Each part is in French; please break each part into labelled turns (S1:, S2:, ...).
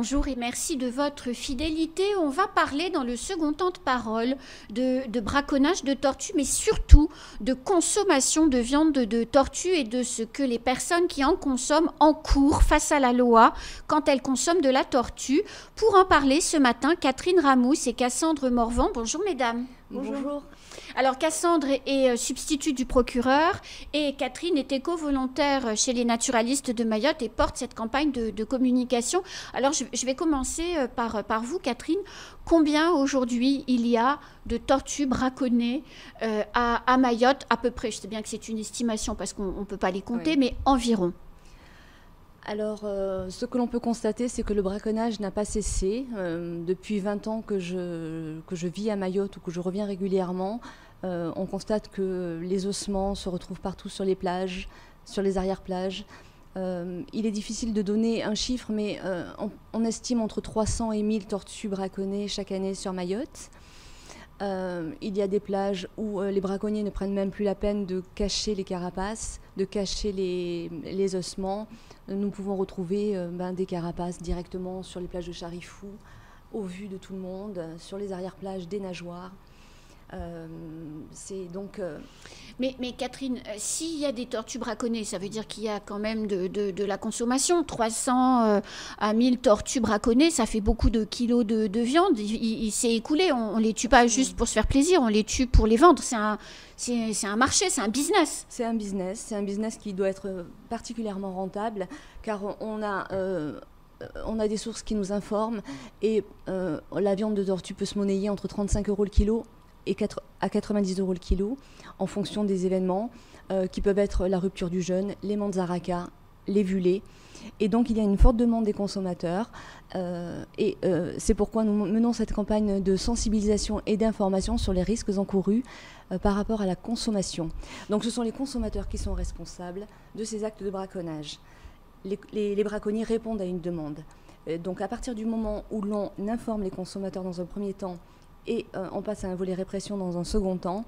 S1: bonjour et merci de votre fidélité. On va parler dans le second temps de parole de braconnage de tortues, mais surtout de consommation de viande de tortue et de ce que les personnes qui en consomment encourent face à la loi quand elles consomment de la tortue. Pour en parler ce matin, Catherine Ramous et Cassandre Morvan. Bonjour mesdames.
S2: Bonjour.
S1: Alors Cassandre est substitut du procureur et Catherine est éco-volontaire chez les naturalistes de Mayotte et porte cette campagne de communication. Alors je vais commencer par vous Catherine. Combien aujourd'hui il y a de tortues braconnées à Mayotte à peu près? Je sais bien que c'est une estimation parce qu'on ne peut pas les compter, oui. Mais environ.
S2: Alors, ce que l'on peut constater, c'est que le braconnage n'a pas cessé. Depuis 20 ans que je vis à Mayotte ou que je reviens régulièrement, on constate que les ossements se retrouvent partout sur les plages, sur les arrière-plages. Il est difficile de donner un chiffre, mais on estime entre 300 et 1000 tortues braconnées chaque année sur Mayotte. Il y a des plages où les braconniers ne prennent même plus la peine de cacher les carapaces, de cacher les ossements. Nous pouvons retrouver des carapaces directement sur les plages de Charifou, au vu de tout le monde, sur les arrière-plages des nageoires. C'est donc...
S1: Mais Catherine, s'il y a des tortues braconnées, ça veut dire qu'il y a quand même de la consommation. 300 à 1000 tortues braconnées, ça fait beaucoup de kilos de viande. Il s'est écoulé. On ne les tue pas juste pour se faire plaisir, on les tue pour les vendre. C'est un marché, c'est un business.
S2: C'est un business qui doit être particulièrement rentable, car on a des sources qui nous informent et la viande de tortue peut se monnayer entre 35 € le kilo et à 90 € le kilo en fonction des événements qui peuvent être la rupture du jeûne, les manzaraka, les vulées. Et donc il y a une forte demande des consommateurs c'est pourquoi nous menons cette campagne de sensibilisation et d'information sur les risques encourus par rapport à la consommation. Donc ce sont les consommateurs qui sont responsables de ces actes de braconnage. Les braconniers répondent à une demande. Donc à partir du moment où l'on informe les consommateurs dans un premier temps et on passe à un volet répression dans un second temps,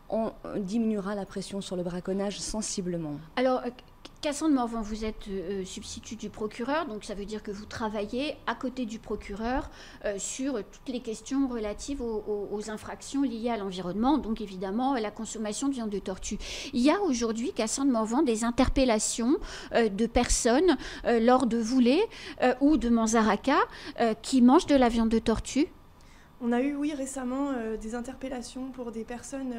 S2: on diminuera la pression sur le braconnage sensiblement.
S1: Alors, Cassandre Morvan, vous êtes substitut du procureur, donc ça veut dire que vous travaillez à côté du procureur sur toutes les questions relatives aux infractions liées à l'environnement, donc évidemment la consommation de viande de tortue. Il y a aujourd'hui, Cassandre Morvan, des interpellations de personnes lors de Voulées ou de Manzaraka qui mangent de la viande de tortue.
S3: On a eu, oui, récemment des interpellations pour des personnes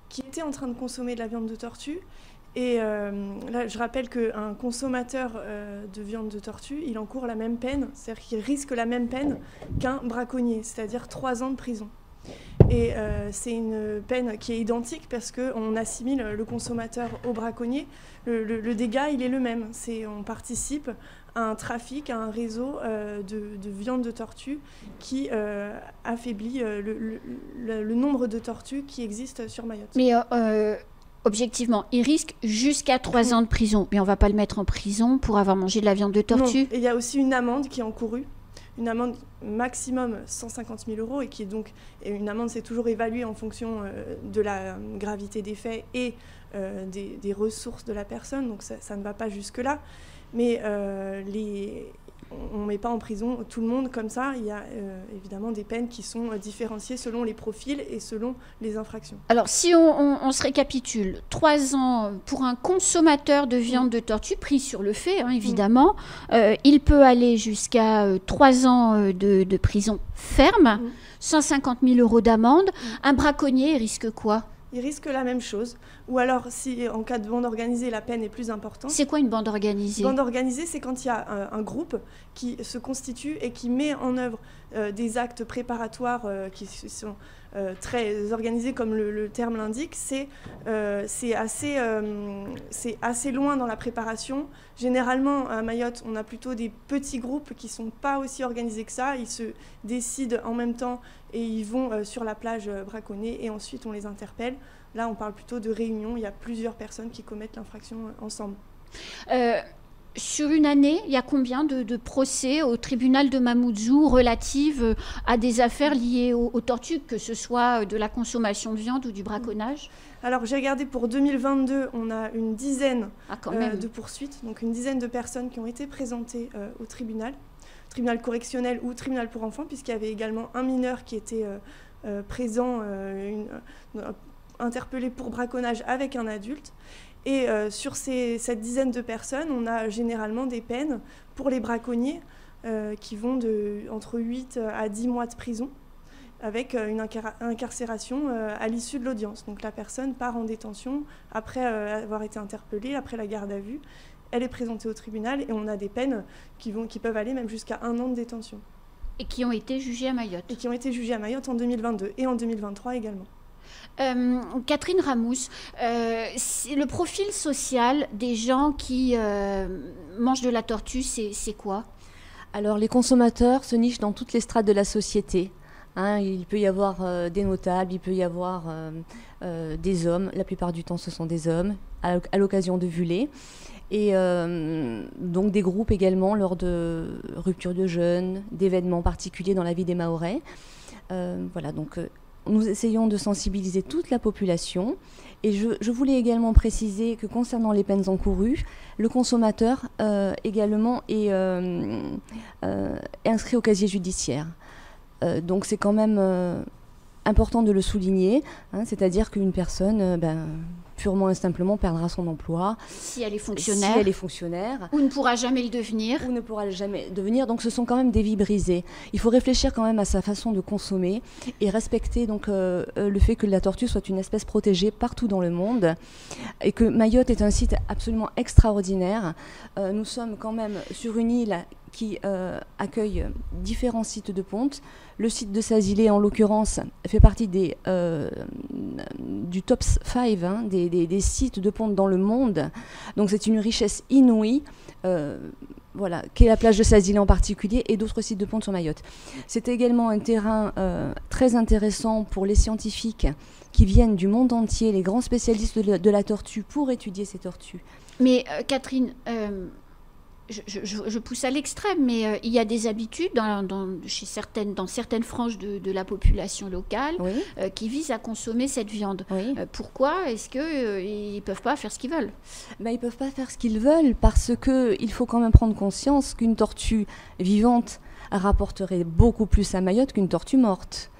S3: qui étaient en train de consommer de la viande de tortue. Et là, je rappelle qu'un consommateur de viande de tortue, il encourt la même peine, c'est-à-dire qu'il risque la même peine qu'un braconnier, c'est-à-dire 3 ans de prison. Et c'est une peine qui est identique parce qu'on assimile le consommateur au braconnier. Le dégât, il est le même. On participe à un trafic, à un réseau de viande de tortue qui affaiblit le nombre de tortues qui existent sur Mayotte.
S1: Mais objectivement, il risque jusqu'à 3 ans de prison. Mais on ne va pas le mettre en prison pour avoir mangé de la viande de tortue.
S3: Non. Et il y a aussi une amende qui est encourue. Une amende maximum 150 000 € et qui est donc une amende, c'est toujours évalué en fonction de la gravité des faits et des ressources de la personne, donc ça ne va pas jusque-là. Mais on ne met pas en prison tout le monde comme ça. Il y a évidemment des peines qui sont différenciées selon les profils et selon les infractions.
S1: Alors, si on se récapitule, 3 ans pour un consommateur de viande de tortue, pris sur le fait, évidemment, il peut aller jusqu'à 3 ans de prison ferme, 150 000 € d'amende. Un braconnier risque quoi ?
S3: Il risque la même chose. Ou alors, si en cas de bande organisée, la peine est plus importante.
S1: C'est quoi une bande organisée ?
S3: Bande organisée, c'est quand il y a un groupe qui se constitue et qui met en œuvre des actes préparatoires qui sont très organisés, comme le terme l'indique. C'est assez loin dans la préparation. Généralement, à Mayotte, on a plutôt des petits groupes qui ne sont pas aussi organisés que ça. Ils se décident en même temps et ils vont sur la plage braconner et ensuite on les interpelle. Là, on parle plutôt de réunion. Il y a plusieurs personnes qui commettent l'infraction ensemble.
S1: Sur une année, il y a combien de procès au tribunal de Mamoudzou relatives à des affaires liées aux tortues, que ce soit de la consommation de viande ou du braconnage ?
S3: Alors, j'ai regardé pour 2022, on a une dizaine
S1: de
S3: poursuites, donc une dizaine de personnes qui ont été présentées au tribunal. tribunal correctionnel ou tribunal pour enfants, puisqu'il y avait également un mineur qui était présent, interpellé pour braconnage avec un adulte. Et sur cette dizaine de personnes, on a généralement des peines pour les braconniers qui vont entre 8 à 10 mois de prison, avec une incarcération à l'issue de l'audience. Donc la personne part en détention après avoir été interpellée, après la garde à vue. Elle est présentée au tribunal et on a des peines qui peuvent aller même jusqu'à 1 an de détention.
S1: Et qui ont été jugées à Mayotte.
S3: Et qui ont été jugées à Mayotte en 2022 et en 2023 également.
S1: Catherine Ramous, le profil social des gens qui mangent de la tortue, c'est quoi?
S2: Alors les consommateurs se nichent dans toutes les strates de la société. Il peut y avoir des notables, il peut y avoir des hommes. La plupart du temps, ce sont des hommes, à l'occasion de vulées. Et donc des groupes également lors de ruptures de jeûne, d'événements particuliers dans la vie des Mahorais. Voilà, donc nous essayons de sensibiliser toute la population. Et je voulais également préciser que concernant les peines encourues, le consommateur également est inscrit au casier judiciaire. Donc c'est quand même important de le souligner, c'est-à-dire qu'une personne purement et simplement perdra son emploi.
S1: Si elle est fonctionnaire.
S2: Si elle est fonctionnaire.
S1: Ou ne pourra jamais le devenir.
S2: Ou ne pourra jamais devenir. Donc ce sont quand même des vies brisées. Il faut réfléchir quand même à sa façon de consommer et respecter donc, le fait que la tortue soit une espèce protégée partout dans le monde et que Mayotte est un site absolument extraordinaire. Nous sommes quand même sur une île qui accueille différents sites de ponte. Le site de Sazilé, en l'occurrence, fait partie du top 5 des sites de ponte dans le monde. Donc c'est une richesse inouïe, voilà, qu'est la plage de Sazilé en particulier et d'autres sites de ponte sur Mayotte. C'est également un terrain très intéressant pour les scientifiques qui viennent du monde entier, les grands spécialistes de la tortue, pour étudier ces tortues.
S1: Mais Catherine... Je pousse à l'extrême, mais il y a des habitudes dans certaines franges de la population locale
S2: oui.
S1: Qui visent à consommer cette viande.
S2: Oui.
S1: Pourquoi est-ce qu'ils ne peuvent pas faire ce qu'ils veulent?
S2: Ils ne peuvent pas faire ce qu'ils veulent parce qu'il faut quand même prendre conscience qu'une tortue vivante rapporterait beaucoup plus à Mayotte qu'une tortue morte.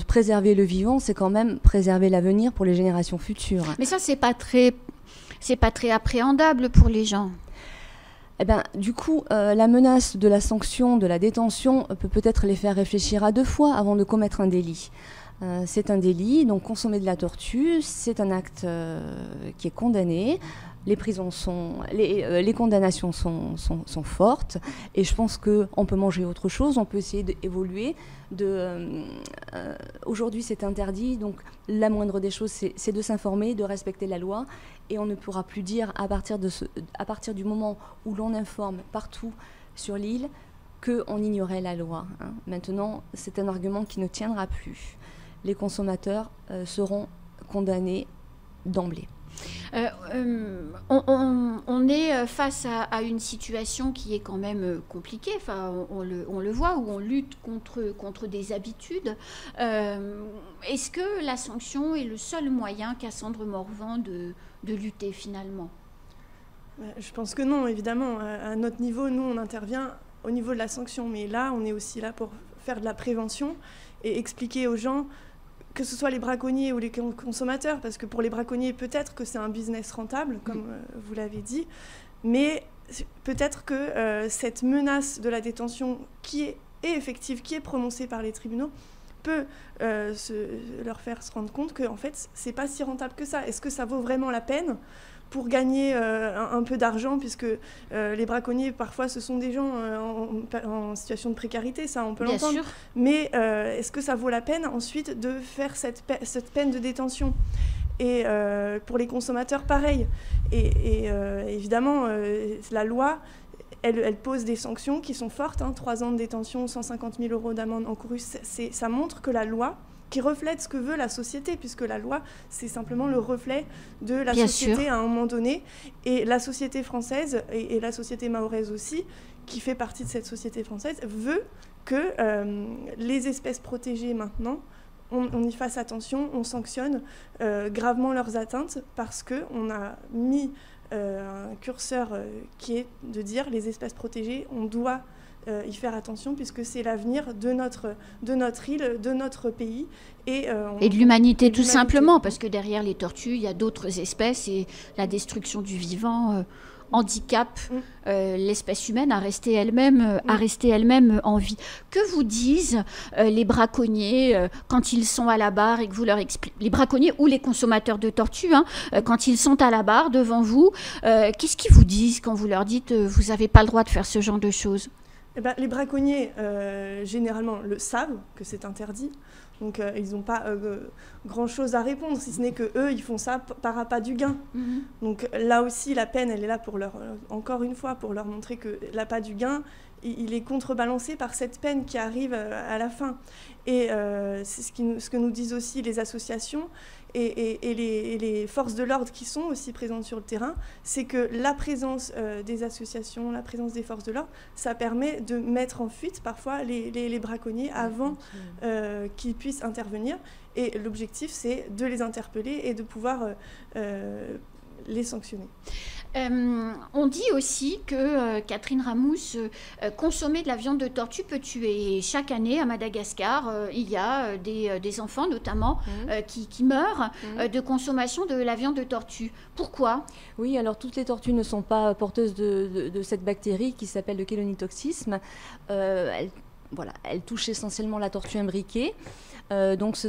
S2: Préserver le vivant, c'est quand même préserver l'avenir pour les générations futures.
S1: Mais ça, c'est pas très appréhendable pour les gens.
S2: Du coup, la menace de la sanction, de la détention, peut peut-être les faire réfléchir à 2 fois avant de commettre un délit. C'est un délit, donc consommer de la tortue, c'est un acte qui est condamné. Les condamnations sont fortes et je pense qu'on peut manger autre chose, on peut essayer d'évoluer. Aujourd'hui c'est interdit, donc la moindre des choses c'est de s'informer, de respecter la loi et on ne pourra plus dire à partir du moment où l'on informe partout sur l'île qu'on ignorait la loi. Maintenant c'est un argument qui ne tiendra plus. Les consommateurs seront condamnés d'emblée.
S1: On est face à une situation qui est quand même compliquée. Enfin, on le voit, où on lutte contre des habitudes. Est-ce que la sanction est le seul moyen qu'a Sandre Morvan de lutter finalement?
S3: Je pense que non, évidemment. À notre niveau, nous, on intervient au niveau de la sanction. Mais là, on est aussi là pour faire de la prévention et expliquer aux gens, que ce soit les braconniers ou les consommateurs, parce que pour les braconniers, peut-être que c'est un business rentable, comme vous l'avez dit, mais peut-être que cette menace de la détention qui est effective, qui est prononcée par les tribunaux, peut leur faire se rendre compte qu'en fait, c'est pas si rentable que ça. Est-ce que ça vaut vraiment la peine pour gagner un peu d'argent, puisque les braconniers, parfois, ce sont des gens en situation de précarité, ça, on peut l'entendre.
S1: Bien sûr.
S3: Mais est-ce que ça vaut la peine, ensuite, de faire cette peine de détention? Et pour les consommateurs, pareil. Et évidemment, la loi, elle pose des sanctions qui sont fortes, 3 ans de détention, 150 000 € d'amende encourue. Ça montre que la loi, qui reflète ce que veut la société, puisque la loi, c'est simplement le reflet de la
S1: Bien
S3: société
S1: sûr.
S3: à un moment donné. Et la société française, et la société mahoraise aussi, qui fait partie de cette société française, veut que les espèces protégées maintenant, on y fasse attention, on sanctionne gravement leurs atteintes, parce qu'on a mis un curseur qui est de dire les espèces protégées, on doit y faire attention, puisque c'est l'avenir de notre île, de notre pays. Et
S1: de l'humanité, tout simplement, parce que derrière les tortues, il y a d'autres espèces, et la destruction du vivant handicap l'espèce humaine à rester elle-même en vie. Que vous disent les braconniers quand ils sont à la barre et que vous leur expliquez, les braconniers ou les consommateurs de tortues, quand ils sont à la barre devant vous, qu'est-ce qu'ils vous disent quand vous leur dites vous n'avez pas le droit de faire ce genre de choses?
S3: Les braconniers, généralement, le savent que c'est interdit. Donc, ils n'ont pas grand-chose à répondre, si ce n'est qu'eux, ils font ça par appât du gain. Donc, là aussi, la peine, elle est là pour encore une fois, pour leur montrer que l'appât du gain, il est contrebalancé par cette peine qui arrive à la fin. Et c'est ce que nous disent aussi les associations et les forces de l'ordre qui sont aussi présentes sur le terrain, c'est que la présence des associations, la présence des forces de l'ordre, ça permet de mettre en fuite parfois les braconniers avant qu'ils puissent intervenir. Et l'objectif, c'est de les interpeller et de pouvoir les sanctionner.
S1: On dit aussi que, Catherine Ramous, consommer de la viande de tortue peut tuer. Chaque année, à Madagascar, il y a des enfants, notamment, qui meurent de consommation de la viande de tortue. Pourquoi?
S2: Oui, alors toutes les tortues ne sont pas porteuses de cette bactérie qui s'appelle le chélonitoxisme. Elle touche essentiellement la tortue imbriquée. Donc c'est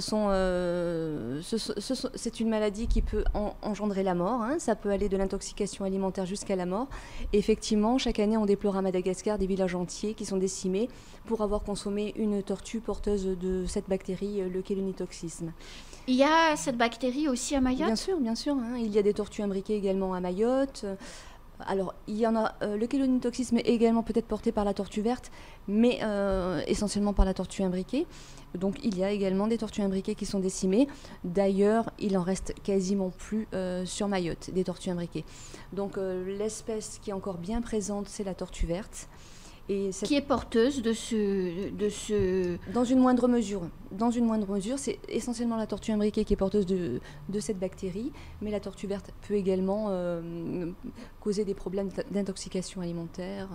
S2: une maladie qui peut engendrer la mort. Ça peut aller de l'intoxication alimentaire jusqu'à la mort. Et effectivement, chaque année, on déplore à Madagascar des villages entiers qui sont décimés pour avoir consommé une tortue porteuse de cette bactérie, le chélonitoxisme.
S1: Il y a cette bactérie aussi à Mayotte?
S2: Bien sûr. Il y a des tortues imbriquées également à Mayotte. Alors, il y en a, le chélonitoxisme est également peut-être porté par la tortue verte, mais essentiellement par la tortue imbriquée. Donc, il y a également des tortues imbriquées qui sont décimées. D'ailleurs, il en reste quasiment plus sur Mayotte, des tortues imbriquées. Donc, l'espèce qui est encore bien présente, c'est la tortue verte.
S1: Qui est porteuse de ce...
S2: Dans une moindre mesure. C'est essentiellement la tortue imbriquée qui est porteuse de cette bactérie, mais la tortue verte peut également causer des problèmes d'intoxication alimentaire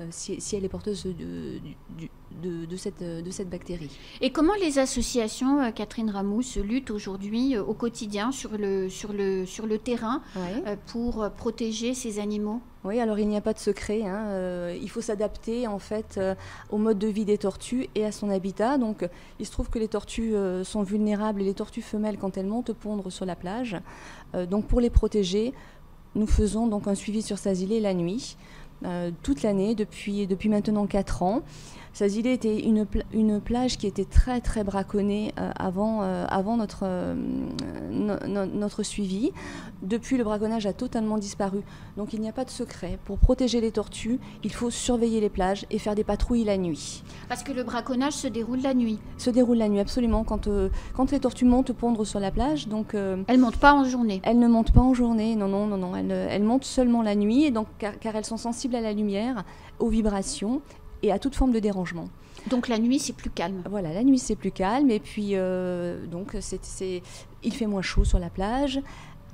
S2: si elle est porteuse de cette bactérie.
S1: Et comment les associations, Catherine Ramous, luttent aujourd'hui au quotidien sur le terrain pour protéger ces animaux?
S2: Oui, alors il n'y a pas de secret. Il faut s'adapter en fait au mode de vie des tortues et à son habitat. Donc il se trouve que les tortues sont vulnérables et les tortues femelles quand elles montent pondre sur la plage. Donc pour les protéger, nous faisons donc un suivi sur Sazilé la nuit, toute l'année depuis maintenant 4 ans. Sazilé était une plage qui était très très braconnée avant notre suivi. Depuis, le braconnage a totalement disparu. Donc il n'y a pas de secret. Pour protéger les tortues, il faut surveiller les plages et faire des patrouilles la nuit.
S1: Parce que le braconnage se déroule la nuit.
S2: Se déroule la nuit, absolument. Quand les tortues montent pondre sur la plage, donc
S1: elles ne montent pas en journée.
S2: Elles ne montent pas en journée, non. Elles montent seulement la nuit, et donc car elles sont sensibles à la lumière, aux vibrations et à toute forme de dérangement.
S1: Donc la nuit, c'est plus calme.
S2: Voilà, la nuit, c'est plus calme. Et puis, donc, il fait moins chaud sur la plage.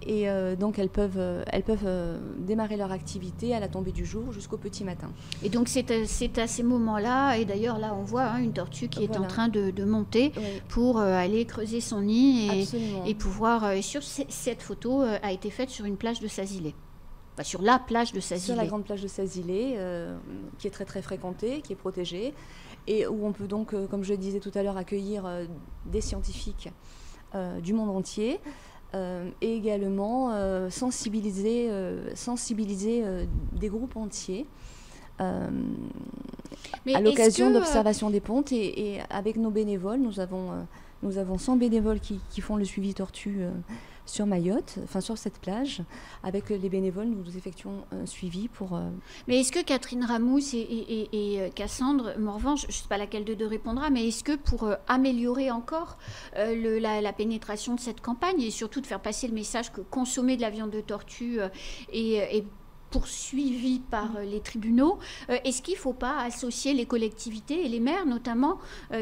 S2: Et donc, elles peuvent démarrer leur activité à la tombée du jour jusqu'au petit matin.
S1: Et donc, c'est à ces moments-là, et d'ailleurs, là, on voit une tortue qui est en train de monter pour aller creuser son nid et pouvoir... cette photo a été faite sur une plage de Sazilé. Sur la plage de Sazilé.
S2: Sur la grande plage de Sazilé, qui est très très fréquentée, qui est protégée, et où on peut donc, comme je le disais tout à l'heure, accueillir des scientifiques du monde entier, et également sensibiliser des groupes entiers à l'occasion d'observation des pontes. Et avec nos bénévoles, nous avons 100 bénévoles qui font le suivi tortue sur Mayotte, sur cette plage. Avec les bénévoles, nous effectuons un suivi pour...
S1: Mais est-ce que Catherine Ramous et Cassandre Morvan, je ne sais pas laquelle de deux répondra, mais est-ce que pour améliorer encore la pénétration de cette campagne, et surtout de faire passer le message que consommer de la viande de tortue est poursuivis par les tribunaux. Est-ce qu'il ne faut pas associer les collectivités et les maires, notamment,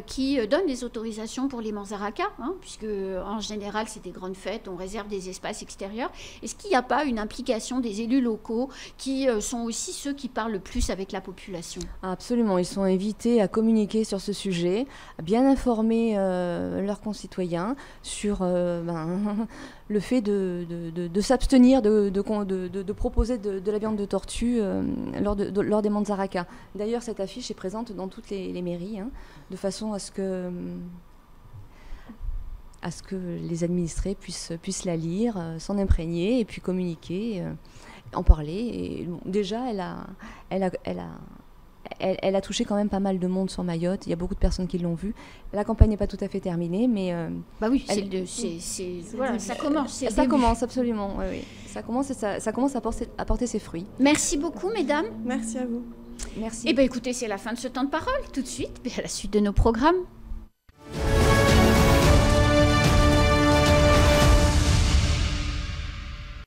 S1: qui donnent des autorisations pour les manzarakas, hein, puisque en général, c'est des grandes fêtes, on réserve des espaces extérieurs. Est-ce qu'il n'y a pas une implication des élus locaux qui sont aussi ceux qui parlent le plus avec la population?
S2: Absolument, ils sont invités à communiquer sur ce sujet, à bien informer leurs concitoyens sur le fait de s'abstenir de proposer de la viande de tortue lors des manzarakas. D'ailleurs, cette affiche est présente dans toutes les mairies, hein, de façon à ce que les administrés puissent la lire, s'en imprégner et puis communiquer, en parler. Et déjà, elle a touché quand même pas mal de monde sur Mayotte. Il y a beaucoup de personnes qui l'ont vue. La campagne n'est pas tout à fait terminée, mais...
S1: oui, voilà, ça commence.
S2: Ça commence, absolument. Oui. Ça commence et ça commence à porter ses fruits.
S1: Merci beaucoup, mesdames.
S3: Merci à vous.
S2: Merci.
S1: Eh bien, écoutez, c'est la fin de ce temps de parole. Tout de suite, à la suite de nos programmes.